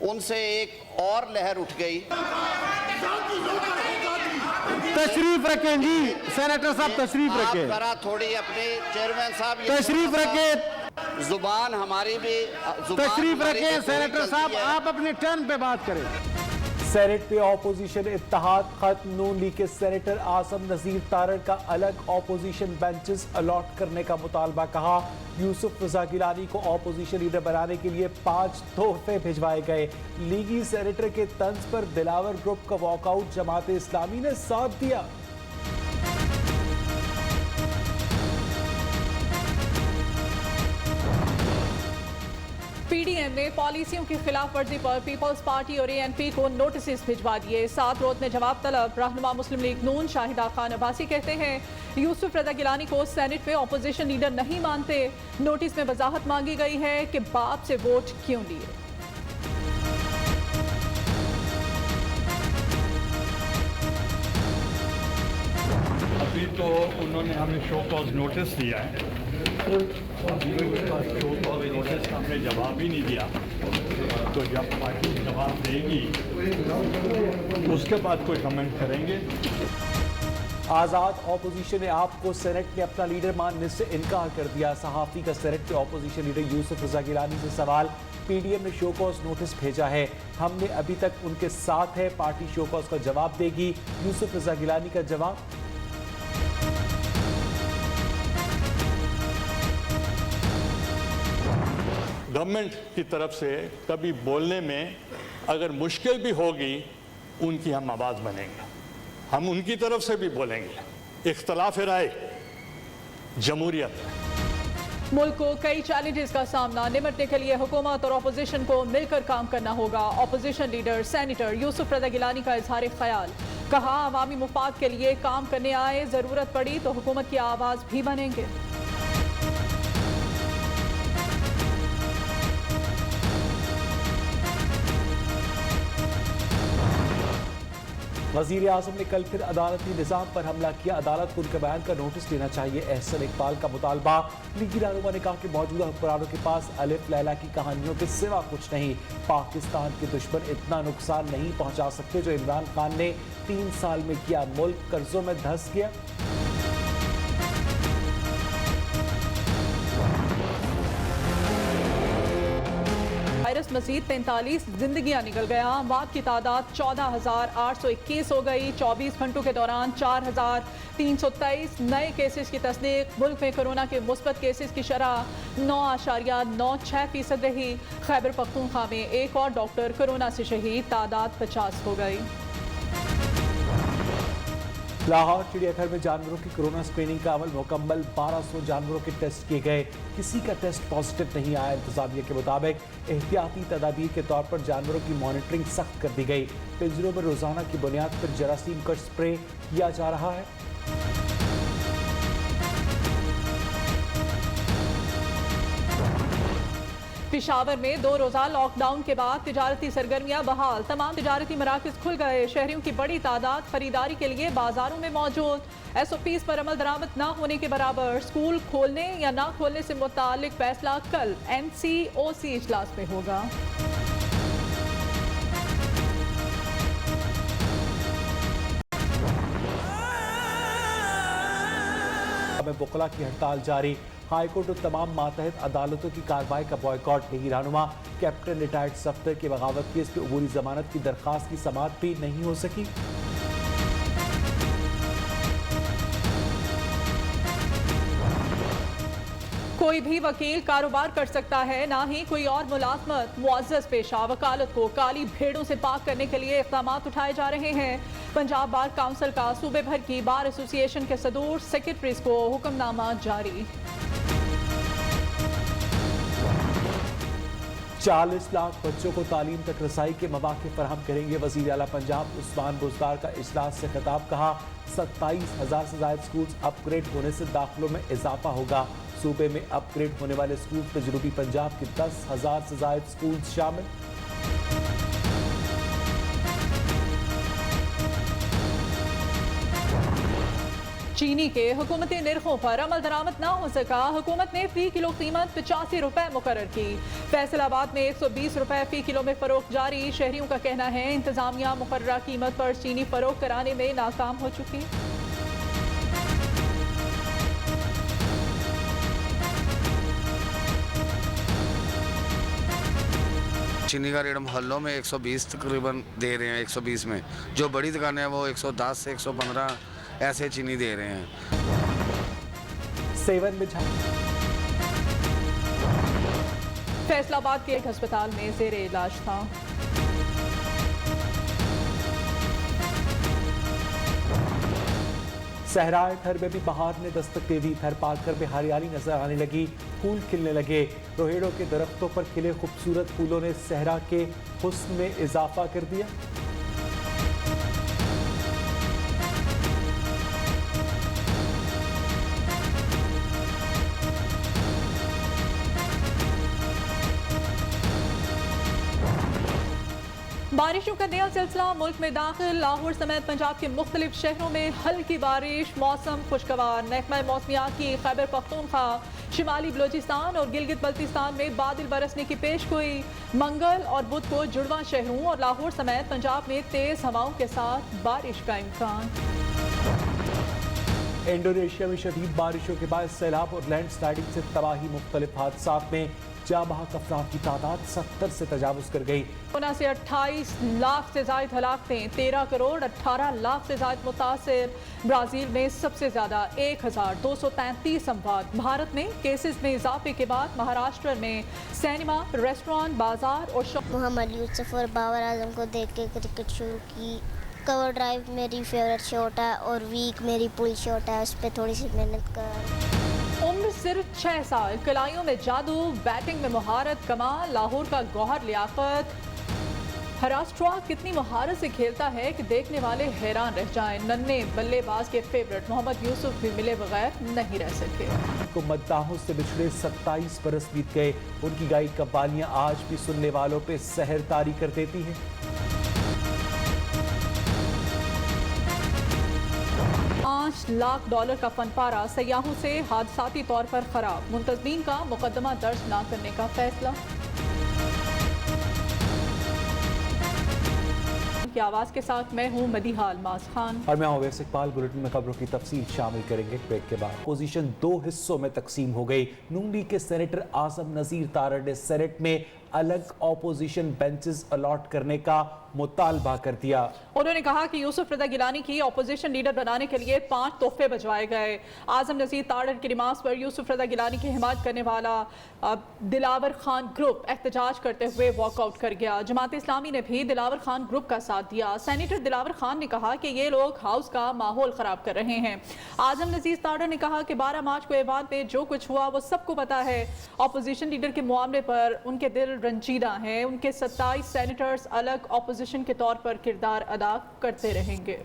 उनसे एक और लहर उठ गई। तशरीफ रखें जी, सेनेटर साहब तशरीफ रखें। जरा थोड़ी अपने चेयरमैन साहब तशरीफ रखें, जुबान हमारी भी तशरीफ रखें। सेनेटर साहब आप अपने टर्न पे बात करें। सेनेट पे ऑपोजिशन इत्तेहाद खत्म। नून लीग के सेनेटर आसम नजीर तारड़ का अलग ऑपोजिशन बेंचेस अलॉट करने का मुतालबा। कहा यूसुफ रजा गिलानी को ऑपोजिशन लीडर बनाने के लिए 5 तोहफे भिजवाए गए। लीगी सेनेटर के तंज पर दिलावर ग्रुप का वॉकआउट, जमात इस्लामी ने साथ दिया। पीडीएम ने पॉलिसियों की खिलाफ वर्जी पर पीपल्स पार्टी और एएनपी को नोटिस भिजवा दिए। 7 रोज में जवाब तलब। रहनुमा मुस्लिम लीग नून शाहिदा खान अब्बासी कहते हैं यूसुफ रजा गिलानी को सेनेट में ऑपोजिशन लीडर नहीं मानते। नोटिस में वजाहत मांगी गई है कि बाप से वोट क्यों लिए। अभी तो उन्होंने हमें शो कॉज नोटिस दिया है, शो कॉज नोटिस का हमने जवाब ही नहीं दिया। तो जब पार्टी जवाब देगी उसके बाद कोई कमेंट करेंगे। आजाद ऑपोजिशन ने आपको सेनेट में अपना लीडर मानने से इनकार कर दिया। सहाफी का सेनेट के ऑपोजिशन लीडर यूसुफ रजा गिलानी से सवाल। पीडीएम ने शोकॉज नोटिस भेजा है, हमने अभी तक उनके साथ है, पार्टी शोकॉज का जवाब देगी। यूसुफ रजा गिलानी का जवाब, गवर्नमेंट की तरफ से कभी बोलने में अगर मुश्किल भी होगी, उनकी हम आवाज़ बनेंगे, हम उनकी तरफ से भी बोलेंगे। इख्तलाफ राय जमहूरियत। मुल्क को कई चैलेंजेस का सामना निपटने के लिए हुकूमत और अपोजिशन को मिलकर काम करना होगा। अपोजिशन लीडर सेनेटर यूसुफ रजा गिलानी का इजहार ख्याल। कहा अवामी मुफाद के लिए काम करने आए, जरूरत पड़ी तो हुकूमत की आवाज़ भी बनेंगे। वज़ीर आज़म ने कल फिर अदालती निज़ाम पर हमला किया। अदालत को उनके बयान का नोटिस लेना चाहिए, एहसन इकबाल का मुतालबा। लीगी रहनुमा ने कहा कि मौजूदा हुक्मरानों के पास अलिफ लैला की कहानियों के सिवा कुछ नहीं। पाकिस्तान के दुश्मन इतना नुकसान नहीं पहुंचा सकते जो इमरान खान ने 3 साल में किया। मुल्क कर्जों में धंस गया। वायरस मजीद 43 जिंदगियां निकल गया। अमवात की तादाद 14,821 हो गई। 24 घंटों के दौरान 4,323 नए केसेस की तस्दीक। मुल्क में कोरोना के मुस्बत केसेस की शरह 9.96% रही। खैबर पख्तूनख्वा में एक और डॉक्टर कोरोना से शहीद, तादाद 50 हो गई। लाहौर चिड़ियाघर में जानवरों की कोरोना स्क्रीनिंग का अमल मुकम्मल। 1200 जानवरों के टेस्ट किए गए, किसी का टेस्ट पॉजिटिव नहीं आया। इंतजामिया के मुताबिक एहतियाती तदाबीर के तौर पर जानवरों की मॉनिटरिंग सख्त कर दी गई। पिंजरों में रोजाना की बुनियाद पर जरासीम कश स्प्रे किया जा रहा है। पिशावर में 2 रोज़ा लॉकडाउन के बाद तिजारती सरगर्मियां बहाल। तमाम तिजारती मराकज खुल गए। शहरियों की बड़ी तादाद खरीदारी के लिए बाजारों में मौजूद। SOPs पर अमल दरामद न होने के बराबर। स्कूल खोलने या ना खोलने से मुतालिक फैसला कल NCOC इजलास में होगा। वकला की हड़ताल जारी। हाईकोर्ट और तमाम मातहत अदालतों की कार्रवाई का बॉयकॉट। लीगी रहनुमा कैप्टन रिटायर्ड सफ्तर के बगावत केस पे अबूरी जमानत की दरखास्त की समाअत भी नहीं हो सकी। कोई भी वकील कारोबार कर सकता है, ना ही कोई और मुलाजमत। मुअज़्ज़ज़ पेशा वकालत को काली भेड़ों से पाक करने के लिए इक़दाम उठाए जा रहे हैं। पंजाब बार काउंसिल का सूबे भर की बार एसोसिएशन के सदूर सेक्रेटरीज को हुक्मनामा जारी। 40 लाख बच्चों को तालीम तक रसाई के मौके फराहम करेंगे। वज़ीर आला पंजाब उस्मान बुज़दार का इजलास से खिताब। कहा 27,000 से ज़ायद स्कूल अपग्रेड होने से दाखिलों में इजाफा होगा। सूबे में अपग्रेड होने वाले स्कूल में जनूबी पंजाब के 10,000 से ज़ायद स्कूल शामिल। चीनी के हुकूमती निर्खों पर अमल दरामद ना हो सका, हुकूमत ने फी किलो कीमत 85 रुपए मुकर्रर की। फैसलाबाद में 120 रुपए फी किलो में फरोख्त जारी। शहरियों का कहना है इंतजामिया मुकर्ररा कीमत पर चीनी फरोख्त कराने में नाकाम हो चुकी। चीनी का रेट मोहल्लों में 120 तकरीबन दे रहे हैं। 120 में जो बड़ी दुकानें हैं वो 110 से 115 ऐसे चीनी दे रहे हैं। सेवन में फैसलाबाद के एक अस्पताल में जेरे इलाज था। सहराए थर में भी बहार ने दस्तक दे दी। थर पाकर में हरियाली नजर आने लगी, फूल खिलने लगे। रोहेड़ों के दरख्तों पर खिले खूबसूरत फूलों ने सहरा के हुस्न में इजाफा कर दिया। बारिशों का नया सिलसिला मुल्क में दाखिल। लाहौर समेत पंजाब के मुख्तलिफ शहरों में हल्की बारिश, मौसम खुशगवार। महकमा मौसमियात की खैबर पख्तूनख्वा, शिमाली बलोचिस्तान और गिलगित बल्तिस्तान में बादल बरसने की पेशगोई। मंगल और बुध को जुड़वा शहरों और लाहौर समेत पंजाब में तेज हवाओं के साथ बारिश का इम्कान। इंडोनेशिया में शदीद बारिशों के बाद सैलाब और लैंड स्लाइडिंग से तबाही। मुख्तलिफ हादसात में जाबाहक अफराद की तादाद 70 से तजावुज कर गई। कोना से 28 लाख से ज्यादा हलाकतें, 13 करोड़ 18 लाख से ज्यादा मुतासिर। ब्राजील में सबसे ज्यादा 1233 अमवात। भारत में केसेस में इजाफे के बाद महाराष्ट्र में सिनेमा, रेस्टोरेंट, बाजार और मोहम्मद यूसुफ और बाबर आजम को देख के क्रिकेट शुरू की। कवर ड्राइव मेरी फेवरेट शॉट है और वीक मेरी पुल शॉट है, उस पर थोड़ी सी मेहनत कर। उम्र सिर्फ 6 साल, कलाइयों में जादू, बैटिंग में महारत कमाल। लाहौर का गौहर लियाकत हरास्ट्रा कितनी महारत से खेलता है कि देखने वाले हैरान रह जाएं। नन्हे बल्लेबाज के फेवरेट मोहम्मद यूसुफ भी मिले बगैर नहीं रह सके। को मद्दाहों से बिछड़े 27 बरस बीत गए। उनकी गाई कव्वालियां आज भी सुनने वालों पे सहर तारी कर देती हैं। $5 लाख का फनपारा सयाहों से हादसाती तौर पर खराब। मुंतजमीन का मुकदमा दर्ज न करने का फैसला। की आवाज के साथ मैं हूं मदीहा अलमास खान और मैं हूं अवैस इकबाल। बुलेटिन में खबरों की तफसील शामिल करेंगे ब्रेक के बाद। पोजीशन 2 हिस्सों में तकसीम हो गई। नून लीग के सेनेटर आजम नजीर तारड़ ने सेनेट में अलग ऑपोजिशन बेंचेस अलॉट करने का मुतालबा कर दिया। उन्होंने कहा कि यूसुफ रजा गिलानी की ऑपोजिशन लीडर बनाने के लिए 5 तोहफे भिजवाए गए। आजम नजीर तारड़ की रिमार्क्स पर यूसुफ रजा गिलानी की हिमायत करने वाला दिलावर खान ग्रुप एहतजाज करते हुए वॉकआउट कर गया। जमात इस्लामी ने भी दिलावर खान ग्रुप का साथ दिया। सेनेटर दिलावर खान ने कहा कि ये लोग हाउस का माहौल खराब कर रहे हैं। आजम नजीर तारड़ ने कहा कि 12 मार्च को ऐवान में जो कुछ हुआ वो सबको पता है। ऑपोजिशन लीडर के मामले पर उनके दिल रंजीदा हैं। उनके 27 सेनेटर्स अलग ऑपोजिशन के तौर पर किरदार अदा करते रहेंगे।